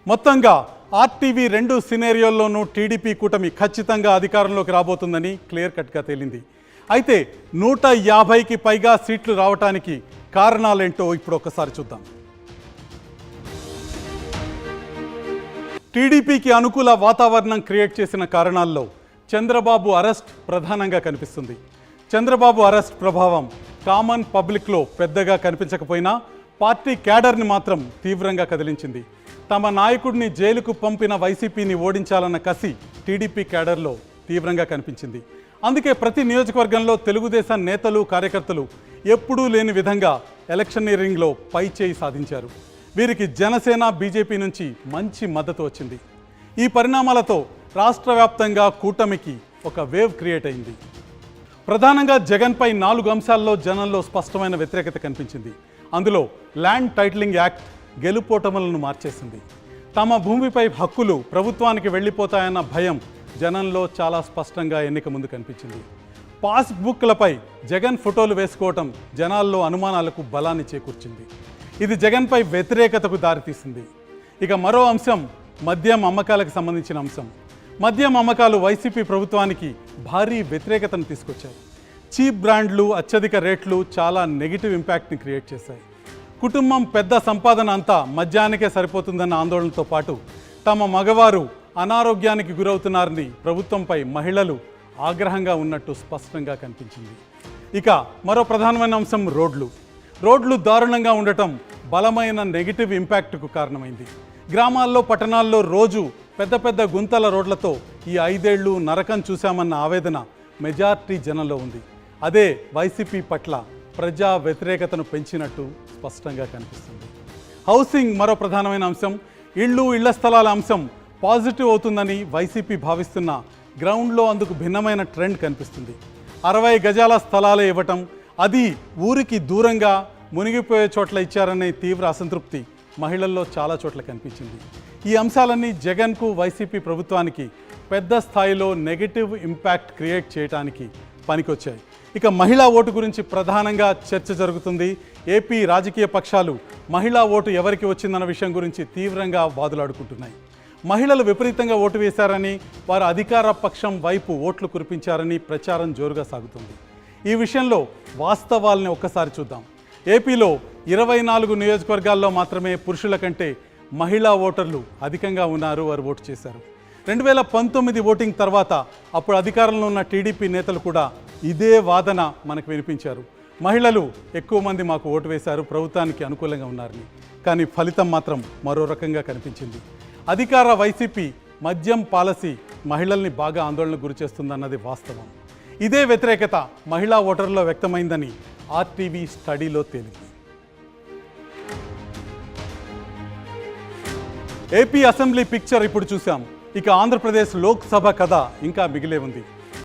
మొత్తంగా ఆర్టీవీ రెండు సినేరియోల్లోనూ టీడీపీ కూటమి ఖచ్చితంగా అధికారంలోకి రాబోతుందని క్లియర్ కట్గా తేలింది. అయితే 150కి పైగా సీట్లు రావడానికి కారణాలేంటో ఇప్పుడు ఒక్కసారి చూద్దాం. టీడీపీకి అనుకూల వాతావరణం క్రియేట్ చేసిన కారణాల్లో చంద్రబాబు అరెస్ట్ ప్రధానంగా కనిపిస్తుంది. చంద్రబాబు అరెస్ట్ ప్రభావం కామన్ పబ్లిక్లో పెద్దగా కనిపించకపోయినా పార్టీ క్యాడర్ని మాత్రం తీవ్రంగా కదిలించింది. తమ నాయకుడిని జైలుకు పంపిన వైసీపీని ఓడించాలన్న కసి టీడీపీ క్యాడర్లో తీవ్రంగా కనిపించింది. అందుకే ప్రతి నియోజకవర్గంలో తెలుగుదేశం నేతలు కార్యకర్తలు ఎప్పుడూ లేని విధంగా ఎలక్షనీరింగ్లో పై చేయి సాధించారు. వీరికి జనసేన బీజేపీ నుంచి మంచి మద్దతు వచ్చింది. ఈ పరిణామాలతో రాష్ట్ర వ్యాప్తంగా కూటమికి ఒక వేవ్ క్రియేట్ అయింది. ప్రధానంగా జగన్పై 4 అంశాల్లో జనంలో స్పష్టమైన వ్యతిరేకత కనిపించింది. అందులో ల్యాండ్ టైటిలింగ్ యాక్ట్ గెలుపోటములను మార్చేసింది. తమ భూమిపై హక్కులు ప్రభుత్వానికి వెళ్ళిపోతాయన్న భయం జనంలో చాలా స్పష్టంగా ఎన్నిక ముందు కనిపించింది. పాస్బుక్లపై జగన్ ఫోటోలు వేసుకోవటం జనాల్లో అనుమానాలకు బలాన్ని చేకూర్చింది. ఇది జగన్పై వ్యతిరేకతకు దారితీసింది. ఇక మరో అంశం మద్యం అమ్మకాలకు సంబంధించిన అంశం. మద్యం అమ్మకాలు వైసీపీ ప్రభుత్వానికి భారీ వ్యతిరేకతను తీసుకొచ్చాయి. చీప్ బ్రాండ్లు, అత్యధిక రేట్లు చాలా నెగిటివ్ ఇంపాక్ట్ని క్రియేట్ చేశాయి. కుటుంబం పెద్ద సంపాదన అంతా మద్యానికే సరిపోతుందన్న ఆందోళనతో పాటు తమ మగవారు అనారోగ్యానికి గురవుతున్నారని ప్రభుత్వంపై మహిళలు ఆగ్రహంగా ఉన్నట్టు స్పష్టంగా కనిపించింది. ఇక మరో ప్రధానమైన అంశం రోడ్లు దారుణంగా ఉండటం బలమైన నెగిటివ్ ఇంపాక్ట్కు కారణమైంది. గ్రామాల్లో, పట్టణాల్లో రోజు పెద్ద పెద్ద గుంతల రోడ్లతో ఈ 5 ఏళ్లు నరకం చూశామన్న ఆవేదన మెజార్టీ జనంలో ఉంది. అదే వైసీపీ పట్ల ప్రజా వ్యతిరేకతను పెంచినట్టు స్పష్టంగా కనిపిస్తుంది. హౌసింగ్ మరో ప్రధానమైన అంశం. ఇళ్ల స్థలాల అంశం పాజిటివ్ అవుతుందని వైసీపీ భావిస్తున్న గ్రౌండ్లో అందుకు భిన్నమైన ట్రెండ్ కనిపిస్తుంది. 60 గజాల స్థలాలే ఇవ్వటం, అది ఊరికి దూరంగా మునిగిపోయే చోట్ల ఇచ్చారనే తీవ్ర అసంతృప్తి మహిళల్లో చాలా చోట్ల కనిపించింది. ఈ అంశాలన్నీ జగన్కు, వైసీపీ ప్రభుత్వానికి పెద్ద స్థాయిలో నెగటివ్ ఇంపాక్ట్ క్రియేట్ చేయడానికి పనికొచ్చాయి. ఇక మహిళా ఓటు గురించి ప్రధానంగా చర్చ జరుగుతుంది. ఏపీ రాజకీయ పక్షాలు మహిళా ఓటు ఎవరికి వచ్చిందన్న విషయం గురించి తీవ్రంగా వాదులాడుకుంటున్నాయి. మహిళలు విపరీతంగా ఓటు వేశారని, వారు అధికార పక్షం వైపు ఓట్లు కురిపించారని ప్రచారం జోరుగా సాగుతుంది. ఈ విషయంలో వాస్తవాల్ని ఒక్కసారి చూద్దాం. ఏపీలో 24 నియోజకవర్గాల్లో మాత్రమే పురుషుల కంటే మహిళా ఓటర్లు అధికంగా ఉన్నారు, వారు ఓటు చేశారు. 2019 ఓటింగ్ తర్వాత అప్పుడు అధికారంలో ఉన్న టీడీపీ నేతలు కూడా ఇదే వాదన మనకు వినిపించారు. మహిళలు ఎక్కువ మంది మాకు ఓటు వేశారు, ప్రభుత్వానికి అనుకూలంగా ఉన్నారని. కానీ ఫలితం మాత్రం మరో రకంగా కనిపించింది. అధికార వైసీపీ మద్యం పాలసీ మహిళల్ని బాగా ఆందోళనకు గురిచేస్తుందన్నది వాస్తవం. ఇదే వ్యతిరేకత మహిళా ఓటర్లలో వ్యక్తమైందని ఆర్టీవీ స్టడీలో తేలింది. ఏపీ అసెంబ్లీ పిక్చర్ ఇప్పుడు చూసాం. ఇక ఆంధ్రప్రదేశ్ లోక్సభ కథ ఇంకా మిగిలే ఉంది.